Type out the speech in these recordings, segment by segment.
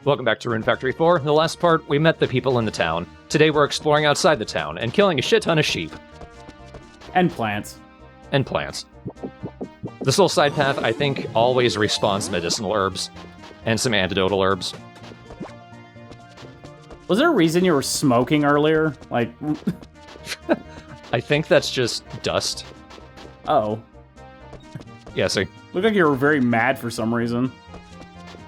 Welcome back to Rune Factory 4. In the last part, we met the people in the town. Today we're exploring outside the town and killing a shit ton of sheep. And plants. And plants. This little side path, I think, always respawns medicinal herbs. And some antidotal herbs. Was there a reason you were smoking earlier? Like... I think that's just dust. Oh. Yeah, see? Looked like you were very mad for some reason.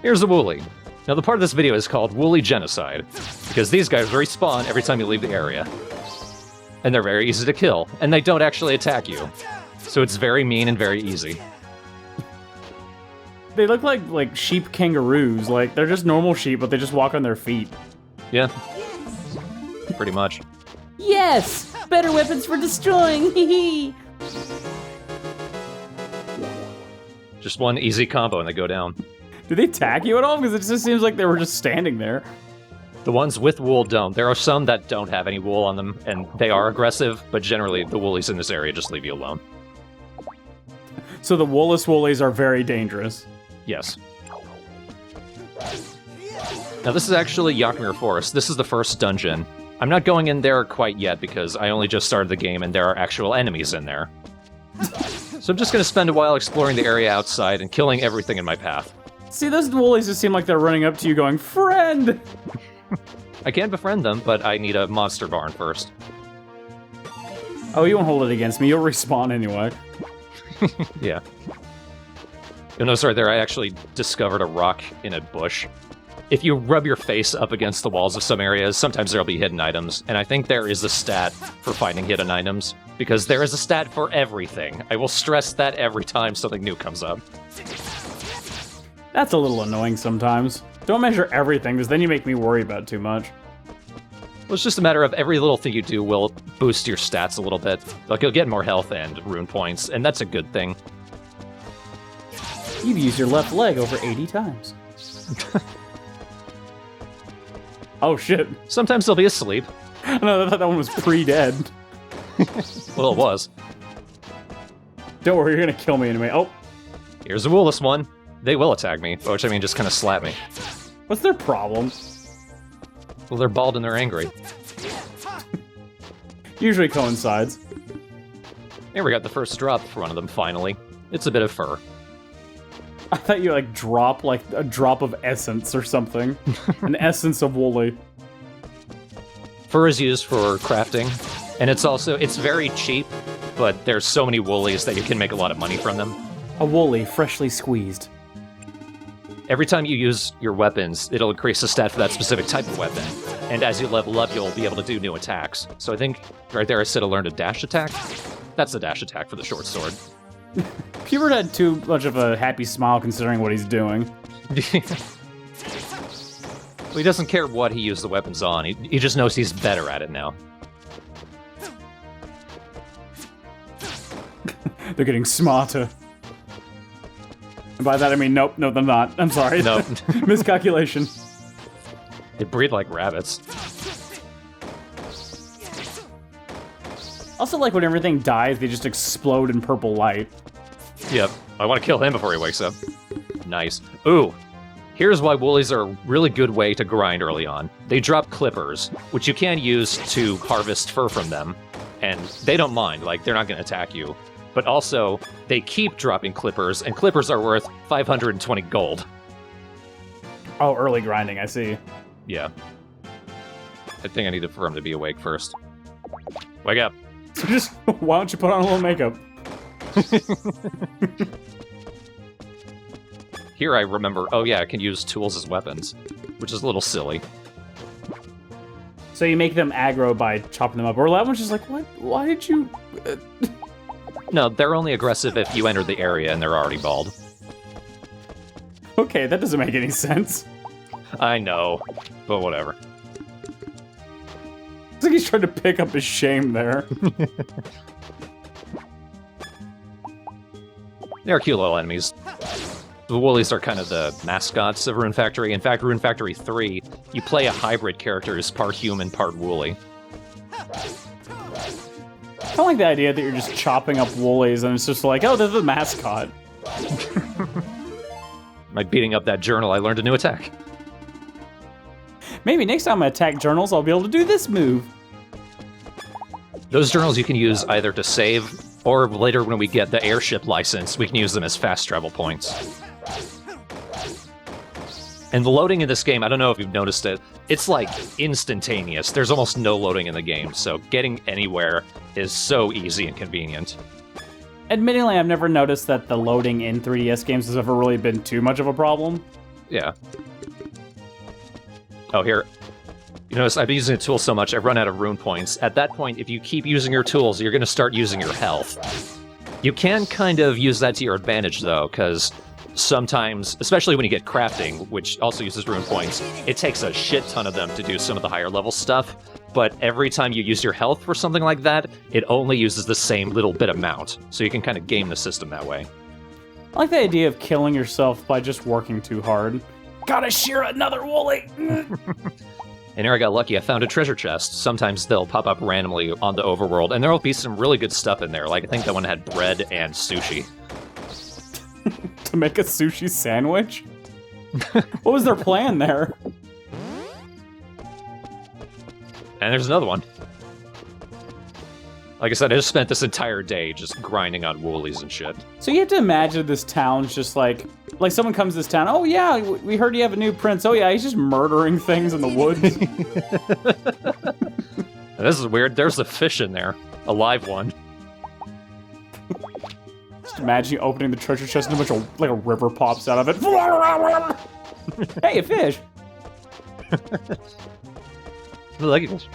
Here's a Wooly. Now, the part of this video is called Wooly Genocide, because these guys respawn every time you leave the area. And they're very easy to kill, and they don't actually attack you. So it's very mean and very easy. They look like sheep kangaroos. Like, they're just normal sheep, but they just walk on their feet. Yeah. Pretty much. Yes! Better weapons for destroying, hee. Just one easy combo and they go down. Did they attack you at all? Because it just seems like they were just standing there. The ones with wool don't. There are some that don't have any wool on them, and they are aggressive, but generally the woolies in this area just leave you alone. So the woolless woolies are very dangerous. Yes. Now this is actually Yakmir Forest. This is the first dungeon. I'm not going in there quite yet because I only just started the game and there are actual enemies in there. So I'm just going to spend a while exploring the area outside and killing everything in my path. See, those woolies just seem like they're running up to you going, "Friend!" I can befriend them, but I need a monster barn first. Oh, you won't hold it against me. You'll respawn anyway. Yeah. You'll notice right there, I actually discovered a rock in a bush. If you rub your face up against the walls of some areas, sometimes there'll be hidden items, and I think there is a stat for finding hidden items, because there is a stat for everything. I will stress that every time something new comes up. That's a little annoying sometimes. Don't measure everything, because then you make me worry about too much. Well, it's just a matter of every little thing you do will boost your stats a little bit. Like, you'll get more health and rune points, and that's a good thing. You've used your left leg over 80 times. Oh, shit. Sometimes they'll be asleep. No, I thought that one was pre-dead. Well, it was. Don't worry, you're gonna kill me anyway. Oh. Here's a woolless one. They will attack me, which I mean just kind of slap me. What's their problem? Well, they're bald and they're angry. Usually coincides. Here we got the first drop for one of them, finally. It's a bit of fur. I thought you drop like a drop of essence or something. An essence of woolly. Fur is used for crafting, and it's very cheap, but there's so many woolies that you can make a lot of money from them. A woolly, freshly squeezed. Every time you use your weapons, it'll increase the stat for that specific type of weapon. And as you level up, you'll be able to do new attacks. So I think right there I said I learned a dash attack. That's the dash attack for the short sword. Hubert had too much of a happy smile considering what he's doing. Well, he doesn't care what he used the weapons on. He just knows he's better at it now. They're getting smarter. And by that I mean, nope, no, they're not. I'm sorry. Nope. Miscalculation. They breed like rabbits. Also, like when everything dies, they just explode in purple light. Yep. I want to kill him before he wakes up. Nice. Ooh. Here's why woolies are a really good way to grind early on. They drop clippers, which you can use to harvest fur from them. And they don't mind, like, they're not going to attack you. But also, they keep dropping clippers, and clippers are worth 520 gold. Oh, early grinding, I see. Yeah. I think I need for him to be awake first. Wake up. So just, why don't you put on a little makeup? Here I remember, oh yeah, I can use tools as weapons, which is a little silly. So you make them aggro by chopping them up. Or that one's just like, what? Why did you... No, they're only aggressive if you enter the area and they're already bald. Okay, that doesn't make any sense. I know, but whatever. It's like he's trying to pick up his shame there. They're cute little enemies. The woolies are kind of the mascots of Rune Factory. In fact, Rune Factory 3, you play a hybrid character who's part human, part woolly. I don't like the idea that you're just chopping up woolies and it's just like, oh, they're the mascot. By beating up that journal, I learned a new attack. Maybe next time I attack journals, I'll be able to do this move. Those journals you can use either to save, or later when we get the airship license, we can use them as fast travel points. And the loading in this game, I don't know if you've noticed it, it's like instantaneous. There's almost no loading in the game, so getting anywhere is so easy and convenient. Admittingly, I've never noticed that the loading in 3DS games has ever really been too much of a problem. Yeah. Oh, here. You notice I've been using the tool so much, I've run out of rune points. At that point, if you keep using your tools, you're going to start using your health. You can kind of use that to your advantage, though, because sometimes, especially when you get crafting, which also uses rune points, it takes a shit ton of them to do some of the higher level stuff, but every time you use your health for something like that, it only uses the same little bit amount, so you can kind of game the system that way. I like the idea of killing yourself by just working too hard. Gotta shear another woolly! And here I got lucky, I found a treasure chest. Sometimes they'll pop up randomly on the overworld, and there'll be some really good stuff in there, like I think that one had bread and sushi. To make a sushi sandwich? What was their plan there? And there's another one. Like I said, I just spent this entire day just grinding on woolies and shit. So you have to imagine this town's just like someone comes to this town, oh yeah, we heard you have a new prince. Oh yeah, he's just murdering things in the woods. This is weird, there's a fish in there. A live one. Just imagine you opening the treasure chest and a bunch of, like a river pops out of it. Hey, a fish! I like it.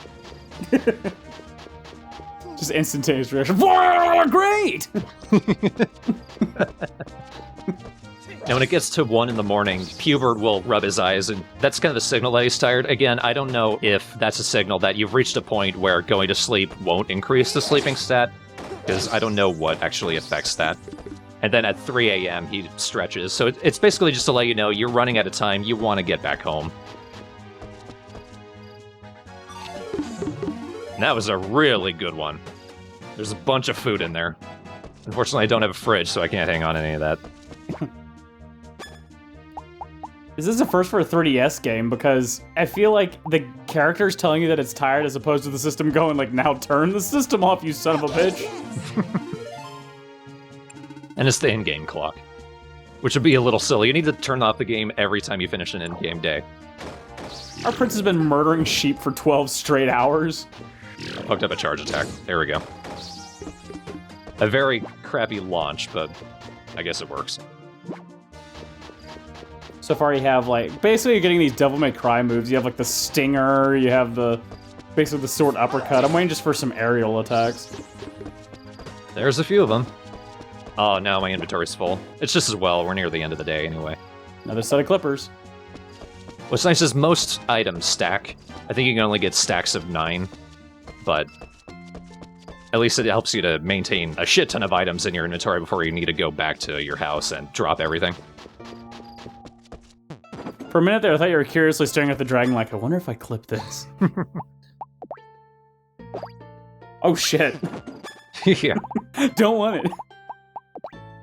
Just instantaneous reaction. Great! Now, when it gets to 1 in the morning, Hubert will rub his eyes, and that's kind of a signal that he's tired. Again, I don't know if that's a signal that you've reached a point where going to sleep won't increase the sleeping stat, because I don't know what actually affects that. And then at 3 a.m., he stretches. So it's basically just to let you know you're running out of time, you want to get back home. And that was a really good one. There's a bunch of food in there. Unfortunately, I don't have a fridge, so I can't hang on to any of that. Is this a first for a 3DS game? Because I feel like the character's telling you that it's tired as opposed to the system going like, now turn the system off, you son of a bitch. And it's the in-game clock, which would be a little silly. You need to turn off the game every time you finish an in-game day. Our prince has been murdering sheep for 12 straight hours. I hooked up a charge attack. There we go. A very crappy launch, but I guess it works. So far you have, like, basically you're getting these Devil May Cry moves. You have, like, the Stinger, you have basically the sword uppercut. I'm waiting just for some aerial attacks. There's a few of them. Oh, now my inventory's full. It's just as well. We're near the end of the day anyway. Another set of clippers. What's nice is most items stack. I think you can only get stacks of 9, but at least it helps you to maintain a shit ton of items in your inventory before you need to go back to your house and drop everything. For a minute there, I thought you were curiously staring at the dragon like, I wonder if I clip this. Oh shit. Yeah. Don't want it.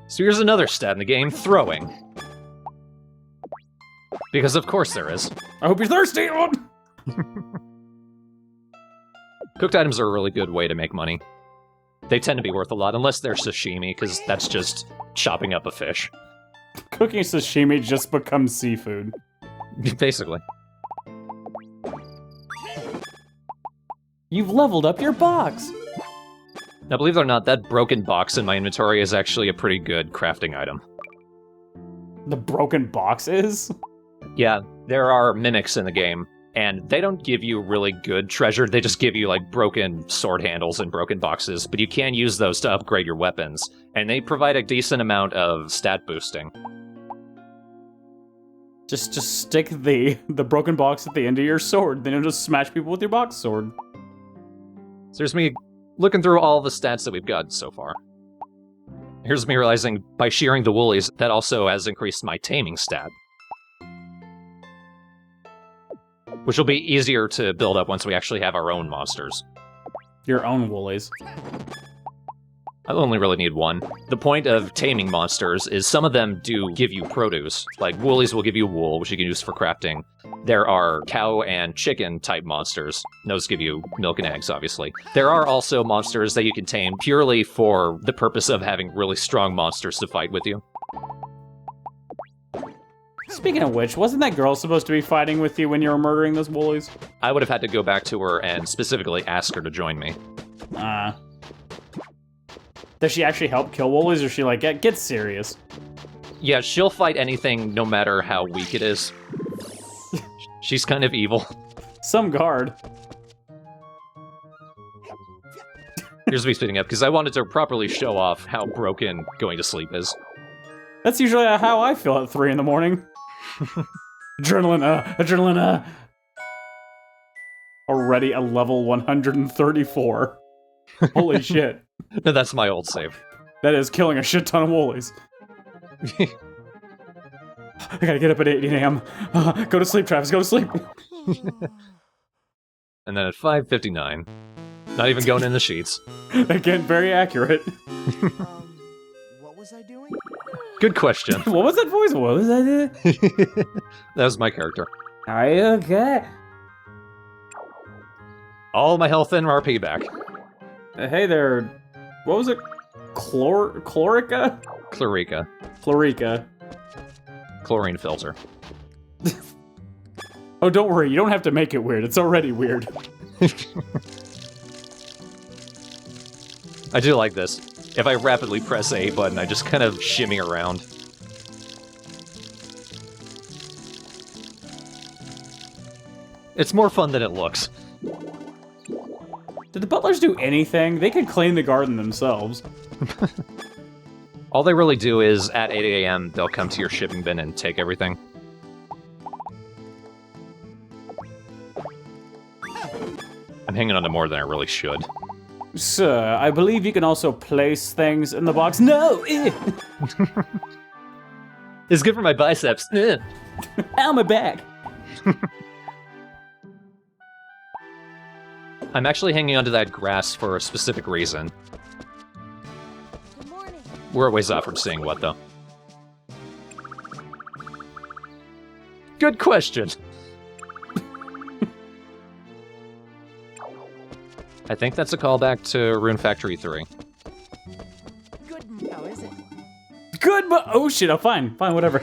So here's another stat in the game, throwing. Because of course there is. I hope you're thirsty! Cooked items are a really good way to make money. They tend to be worth a lot, unless they're sashimi, because that's just chopping up a fish. Cooking sashimi just becomes seafood. Basically. You've leveled up your box! Now, believe it or not, that broken box in my inventory is actually a pretty good crafting item. The broken box is? Yeah, there are mimics in the game, and they don't give you really good treasure, they just give you, like, broken sword handles and broken boxes, but you can use those to upgrade your weapons, and they provide a decent amount of stat boosting. Just stick the broken box at the end of your sword, then you'll just smash people with your box sword. So here's me looking through all the stats that we've got so far. Here's me realizing, by shearing the woolies, that also has increased my taming stat. Which will be easier to build up once we actually have our own monsters. Your own woolies. I only really need one. The point of taming monsters is some of them do give you produce. Like, woolies will give you wool, which you can use for crafting. There are cow and chicken type monsters. Those give you milk and eggs, obviously. There are also monsters that you can tame purely for the purpose of having really strong monsters to fight with you. Speaking of which, wasn't that girl supposed to be fighting with you when you were murdering those woolies? I would have had to go back to her and specifically ask her to join me. Does she actually help kill woolies, or is she like, get serious? Yeah, she'll fight anything no matter how weak it is. She's kind of evil. Some guard. Here's me speeding up, because I wanted to properly show off how broken going to sleep is. That's usually how I feel at 3 in the morning. Adrenaline. Already a level 134. Holy shit. No, that's my old save. That is killing a shit ton of woolies. I gotta get up at 8 a.m. Go to sleep, Travis, go to sleep. And then at 5:59, not even going in the sheets. Again, very accurate. What was I doing? Good question. What was that voice? What was that? That was my character. Are you okay? All my health and RP back. Hey there. What was it? Chlorica? Chlorica. Chlorica. Chlorine filter. Oh, don't worry. You don't have to make it weird. It's already weird. I do like this. If I rapidly press A button, I just kind of shimmy around. It's more fun than it looks. Did the butlers do anything? They could clean the garden themselves. All they really do is, at 8 a.m., they'll come to your shipping bin and take everything. I'm hanging on to more than I really should. Sir, I believe you can also place things in the box. No! It's good for my biceps. Ow, my back! I'm actually hanging onto that grass for a specific reason. Good morning. We're a ways off from seeing what, though. Good question. I think that's a callback to Rune Factory 3. Good. How is it? Good, but oh shit! Oh, fine, whatever.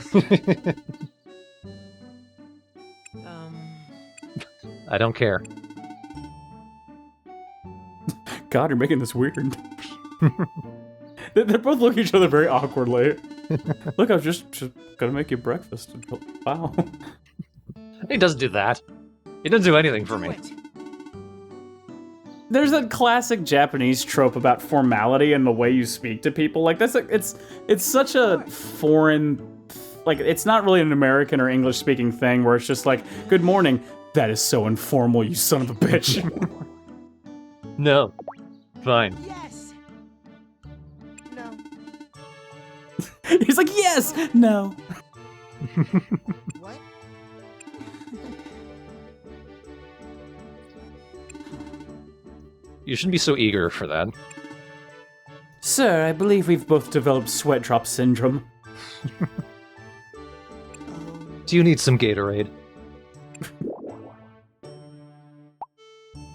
I don't care. God, you're making this weird. They're both looking at each other very awkwardly. Look, I was just gonna make you breakfast. Wow. He doesn't do that. He doesn't do anything for me. There's that classic Japanese trope about formality and the way you speak to people. Like that's it's such a foreign, like it's not really an American or English speaking thing where it's just like, good morning. That is so informal, you son of a bitch. No. Fine. Yes. No. He's like, yes, no. What? You shouldn't be so eager for that. Sir, I believe we've both developed sweat drop syndrome. Do you need some Gatorade?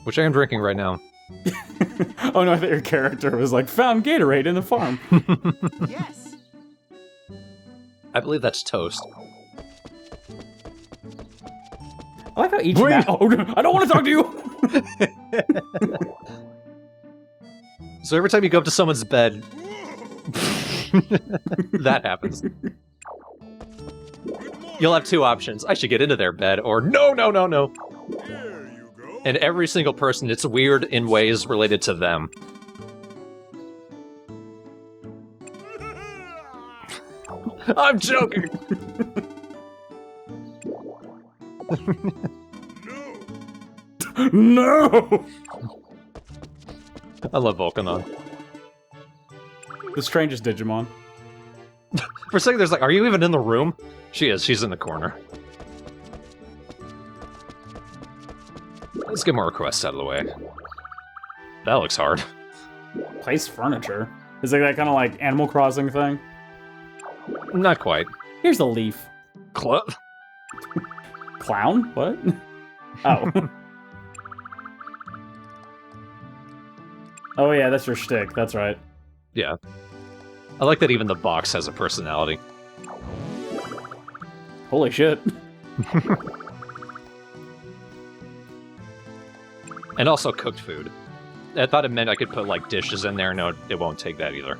Which I am drinking right now. Oh no, I thought your character was like, found Gatorade in the farm. Yes. I believe that's toast. I like how each map. Oh, I don't want to talk to you. So every time you go up to someone's bed, that happens. You'll have two options. I should get into their bed, or no. And every single person, it's weird in ways related to them. I'm joking! No! I love Volcanon. The strangest Digimon. For a second, there's like, are you even in the room? She is. She's in the corner. Let's get more requests out of the way. That looks hard. Place furniture. Is it that kind of like Animal Crossing thing? Not quite. Here's a leaf. clown? What? Oh. Oh yeah, that's your shtick. That's right. Yeah. I like that even the box has a personality. Holy shit. And also cooked food. I thought it meant I could put, like, dishes in there. No, it won't take that either.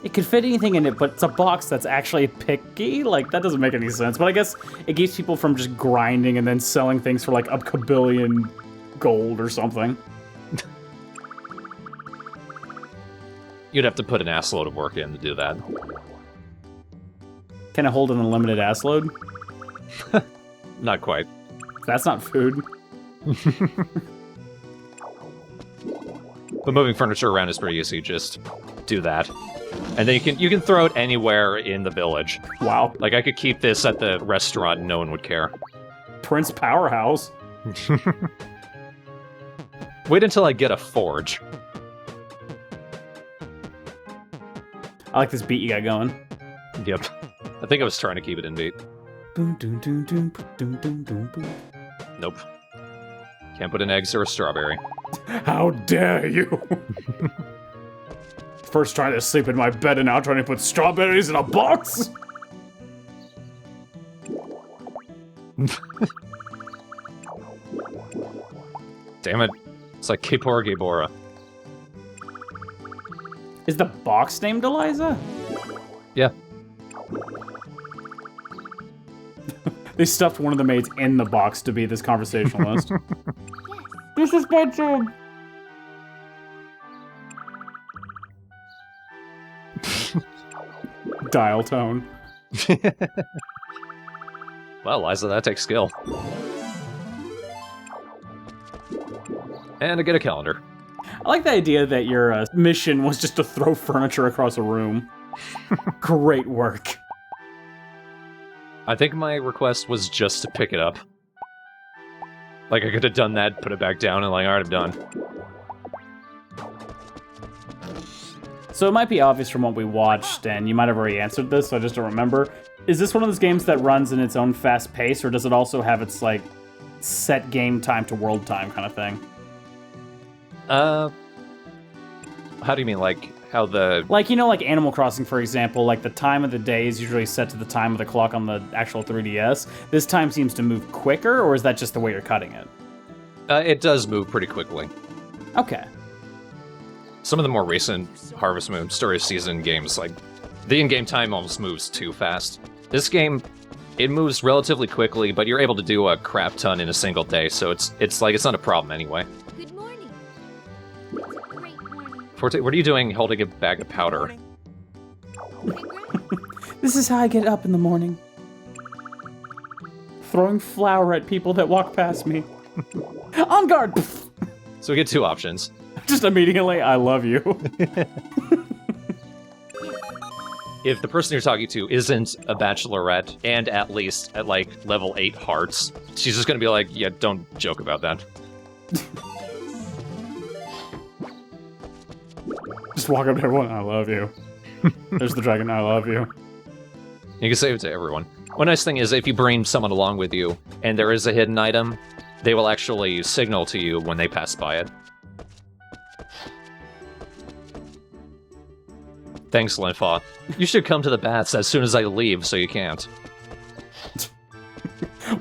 It could fit anything in it, but it's a box that's actually picky? Like, that doesn't make any sense. But I guess it keeps people from just grinding and then selling things for, like, a kabillion gold or something. You'd have to put an assload of work in to do that. Can it hold an unlimited ass load? Not quite. That's not food. But moving furniture around is pretty easy. Just do that. And then you can throw it anywhere in the village. Wow. Like, I could keep this at the restaurant and no one would care. Prince Powerhouse. Wait until I get a forge. I like this beat you got going. Yep. I think I was trying to keep it in beat. Boom, doom, doom, doom, doom, doom, doom, boom. Nope. Can't put in eggs or a strawberry. How dare you! First trying to sleep in my bed and now trying to put strawberries in a box? Damn it. It's like Kapor Gabora. Is the box named Eliza? Yeah. They stuffed one of the maids in the box to be this conversationalist. This is my job. Dial tone. Well, Liza, that takes skill. And I get a calendar. I like the idea that your mission was just to throw furniture across a room. Great work. I think my request was just to pick it up. Like, I could have done that, put it back down, and like, alright, I'm done. So it might be obvious from what we watched, and you might have already answered this, so I just don't remember. Is this one of those games that runs in its own fast pace, or does it also have its, like, set game time to world time kind of thing? How do you mean, like, how the... Like, you know, like Animal Crossing, for example, like the time of the day is usually set to the time of the clock on the actual 3DS. This time seems to move quicker, or is that just the way you're cutting it? it does move pretty quickly. Okay. Some of the more recent Harvest Moon Story of Season games, like, the in-game time almost moves too fast. This game, it moves relatively quickly, but you're able to do a crap ton in a single day, so it's like, it's not a problem anyway. Good morning. It's a great morning. Forte, what are you doing holding a bag of powder? Congrats. This is how I get up in the morning. Throwing flour at people that walk past me. On guard! So we get two options. Just immediately, I love you. If the person you're talking to isn't a bachelorette, and at least at, like, level 8 hearts, she's just gonna be like, yeah, don't joke about that. Just walk up to everyone, I love you. There's the dragon, I love you. You can say it to everyone. One nice thing is, if you bring someone along with you, and there is a hidden item, they will actually signal to you when they pass by it. Thanks, Linfa. You should come to the baths as soon as I leave, so you can't.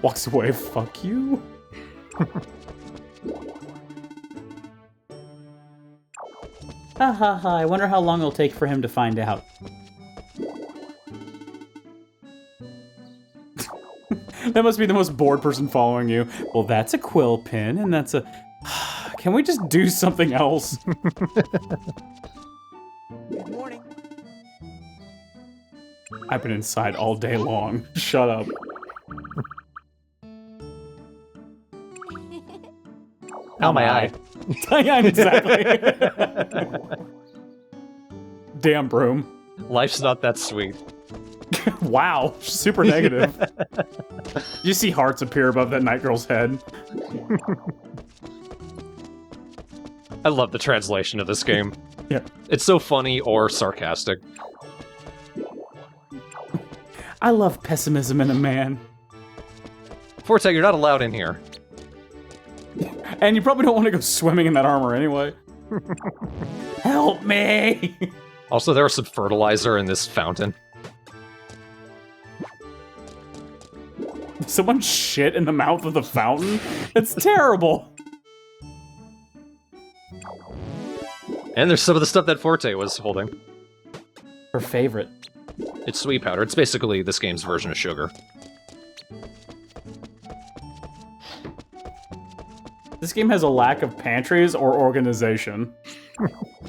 Walks away, fuck you. Ha ha ha, I wonder how long it'll take for him to find out. That must be the most bored person following you. Well, that's a quill pen, and that's a... Can we just do something else? Good morning. I've been inside all day long. Shut up. Ow, my eye. Yeah, exactly. Damn, broom. Life's not that sweet. Wow, super negative. You see hearts appear above that night girl's head. I love the translation of this game. Yeah. It's so funny or sarcastic. I love pessimism in a man. Forte, you're not allowed in here. And you probably don't want to go swimming in that armor anyway. Help me! Also, there was some fertilizer in this fountain. Someone shit in the mouth of the fountain? It's terrible! And there's some of the stuff that Forte was holding. Her favorite. It's sweet powder. It's basically this game's version of sugar. This game has a lack of pantries or organization.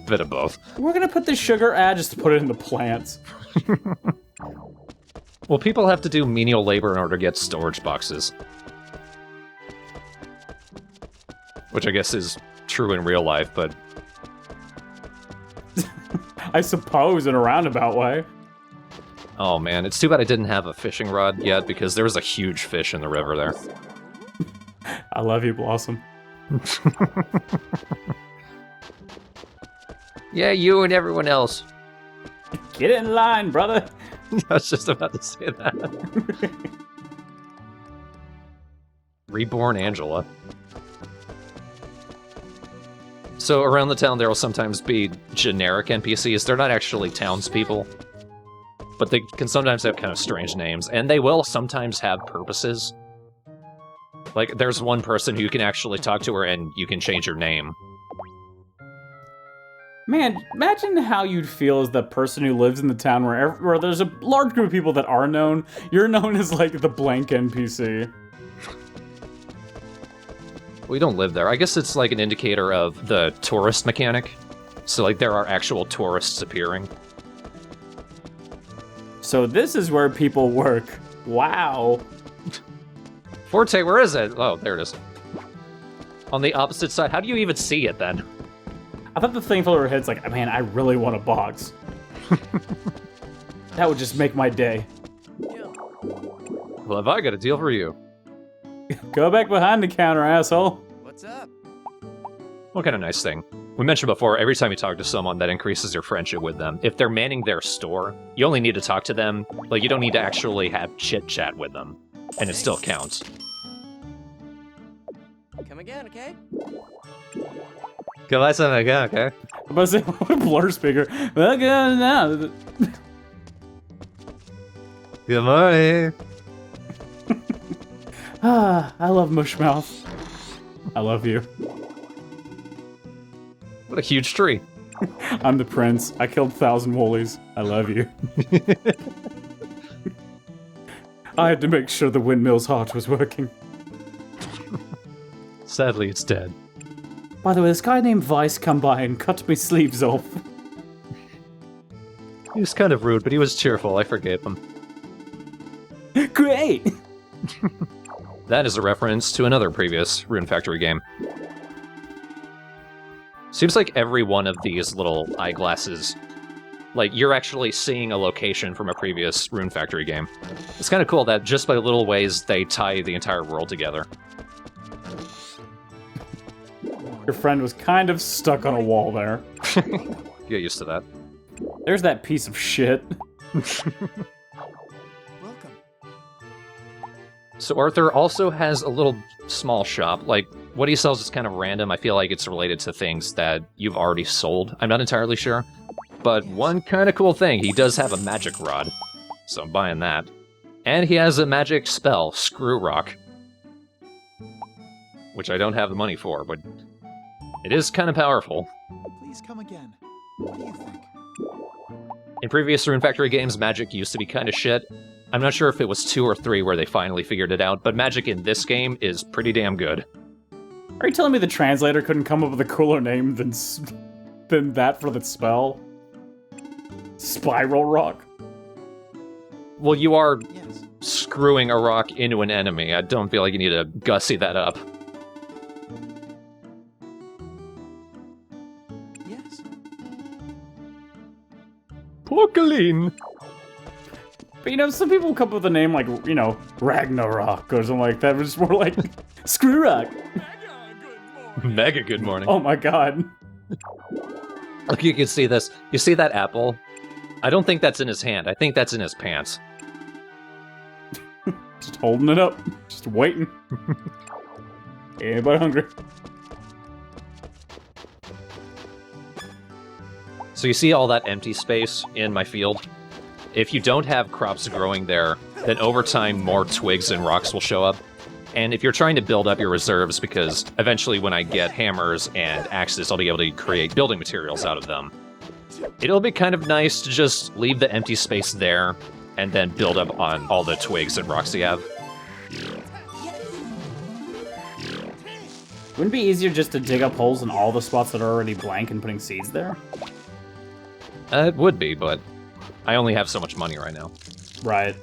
Bit of both. We're gonna put the sugar just to put it in the plants. Well, people have to do menial labor in order to get storage boxes. Which I guess is true in real life, but... I suppose in a roundabout way. Oh man, it's too bad I didn't have a fishing rod yet, because there was a huge fish in the river there. I love you, Blossom. Yeah, you and everyone else. Get in line, brother! I was just about to say that. Reborn Angela. So around the town there will sometimes be generic NPCs. They're not actually townspeople. But they can sometimes have kind of strange names, and they will sometimes have purposes. Like, there's one person who you can actually talk to her and you can change your name. Man, imagine how you'd feel as the person who lives in the town where there's a large group of people that are known. You're known as, like, the blank NPC. We don't live there. I guess it's like an indicator of the tourist mechanic. So, like, there are actual tourists appearing. So this is where people work. Wow. Forte, where is it? Oh, there it is. On the opposite side. How do you even see it, then? I thought the thing fell over her head's like, man, I really want a box. That would just make my day. Well, have I got a deal for you? Go back behind the counter, asshole. What's up? What kind of nice thing? We mentioned before, every time you talk to someone, that increases your friendship with them. If they're manning their store, you only need to talk to them. Like, you don't need to actually have chit-chat with them. And it still counts. Come again, okay? Go buy something again, okay? I'm about to say, what a blur speaker. Well, good now. Good morning. I love Mushmouth. I love you. What a huge tree. I'm the prince. I killed 1,000 woolies. I love you. I had to make sure the windmill's heart was working. Sadly, it's dead. By the way, this guy named Vice come by and cut me sleeves off. He was kind of rude, but he was cheerful. I forgave him. Great! That is a reference to another previous Rune Factory game. Seems like every one of these little eyeglasses, like, you're actually seeing a location from a previous Rune Factory game. It's kind of cool that just by little ways they tie the entire world together. Your friend was kind of stuck on a wall there. Get used to that. There's that piece of shit. Welcome. So Arthur also has a little small shop. Like, what he sells is kind of random. I feel like it's related to things that you've already sold. I'm not entirely sure. But one kind of cool thing, he does have a magic rod. So I'm buying that. And he has a magic spell, Screw Rock. Which I don't have the money for, but it is kind of powerful. Please come again. What do you think? In previous Rune Factory games, magic used to be kind of shit. I'm not sure if it was 2 or 3 where they finally figured it out, but magic in this game is pretty damn good. Are you telling me the translator couldn't come up with a cooler name than that for the spell? Spiral Rock? Well, you are Yes. screwing a rock into an enemy. I don't feel like you need to gussy that up. Yes. Porcaline! But you know, some people come up with a name like, you know, Ragnarok or something like that. It's more like, Screw Rock. Mega good morning. Oh my god. Look, you can see this. You see that apple? I don't think that's in his hand. I think that's in his pants. Just holding it up. Just waiting. Anybody hungry? So you see all that empty space in my field? If you don't have crops growing there, then over time more twigs and rocks will show up. And if you're trying to build up your reserves, because eventually when I get hammers and axes, I'll be able to create building materials out of them. It'll be kind of nice to just leave the empty space there and then build up on all the twigs and rocks you have. Wouldn't it be easier just to dig up holes in all the spots that are already blank and putting seeds there? It would be, but I only have so much money right now. Right.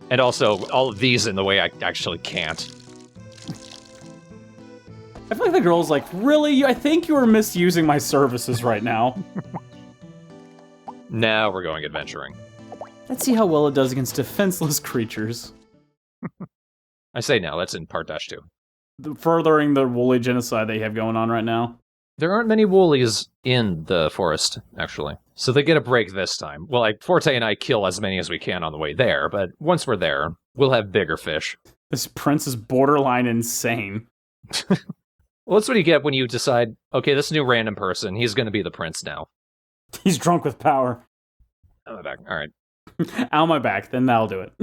And also, all of these in the way I actually can't. I feel like the girl's like, really? I think you are misusing my services right now. Now we're going adventuring. Let's see how well it does against defenseless creatures. I say now, that's in part dash 2. Furthering the woolly genocide they have going on right now. There aren't many woolies in the forest, actually. So they get a break this time. Well, Forte and I kill as many as we can on the way there, but once we're there, we'll have bigger fish. This prince is borderline insane. Well, that's what you get when you decide, okay, this new random person, he's going to be the prince now. He's drunk with power. On my back. All right. On my back, then that'll do it.